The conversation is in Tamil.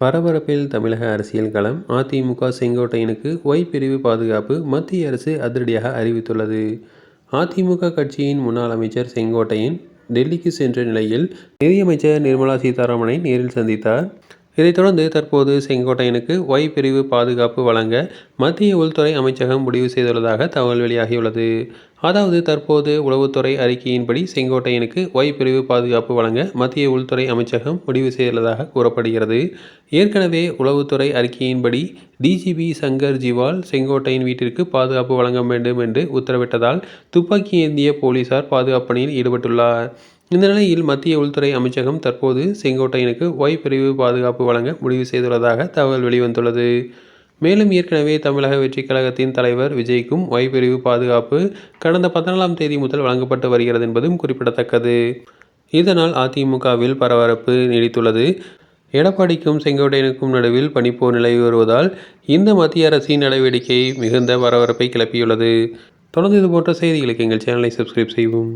பரபரப்பில் தமிழக அரசியல் களம். அதிமுக செங்கோட்டையனுக்கு ஒய் பிரிவு பாதுகாப்பு மத்திய அரசு அதிரடியாக அறிவித்துள்ளது. அதிமுக கட்சியின் முன்னாள் அமைச்சர் செங்கோட்டையன் டெல்லிக்கு சென்ற நிலையில் நிதியமைச்சர் நிர்மலா சீதாராமனை நேரில் சந்தித்தார். இதைத் தொடர்ந்து தற்போது செங்கோட்டையனுக்கு ஒய் பிரிவு பாதுகாப்பு வழங்க மத்திய உள்துறை அமைச்சகம் முடிவு செய்துள்ளதாக தகவல் வெளியாகியுள்ளது. அதாவது தற்போது உளவுத்துறை அறிக்கையின்படி செங்கோட்டையனுக்கு ஒய் பிரிவு பாதுகாப்பு வழங்க மத்திய உள்துறை அமைச்சகம் முடிவு செய்துள்ளதாக கூறப்படுகிறது. ஏற்கனவே உளவுத்துறை அறிக்கையின்படி டிஜிபி சங்கர் ஜிவால் செங்கோட்டையன் வீட்டிற்கு பாதுகாப்பு வழங்க வேண்டும் என்று உத்தரவிட்டதால் துப்பாக்கி ஏந்திய போலீசார் பாதுகாப்பு பணியில் ஈடுபட்டுள்ளார். இந்த நிலையில் மத்திய உள்துறை அமைச்சகம் தற்போது செங்கோட்டையனுக்கு ஒய் பிரிவு பாதுகாப்பு வழங்க முடிவு செய்துள்ளதாக தகவல் வெளிவந்துள்ளது. மேலும் ஏற்கனவே தமிழக வெற்றிக் கழகத்தின் தலைவர் விஜய்க்கும் ஒய் பிரிவு பாதுகாப்பு கடந்த 14ஆம் தேதி முதல் வழங்கப்பட்டு வருகிறது என்பதும் குறிப்பிடத்தக்கது. இதனால் அதிமுகவில் பரபரப்பு நீடித்துள்ளது. எடப்பாடிக்கும் செங்கோட்டையனுக்கும் நடுவில் பனிப்போர் நிலவி வருவதால் இந்த மத்திய அரசின் நடவடிக்கை மிகுந்த பரபரப்பை கிளப்பியுள்ளது. தொடர்ந்து இதுபோன்ற செய்திகளுக்கு எங்கள் சேனலை சப்ஸ்கிரைப் செய்யவும்.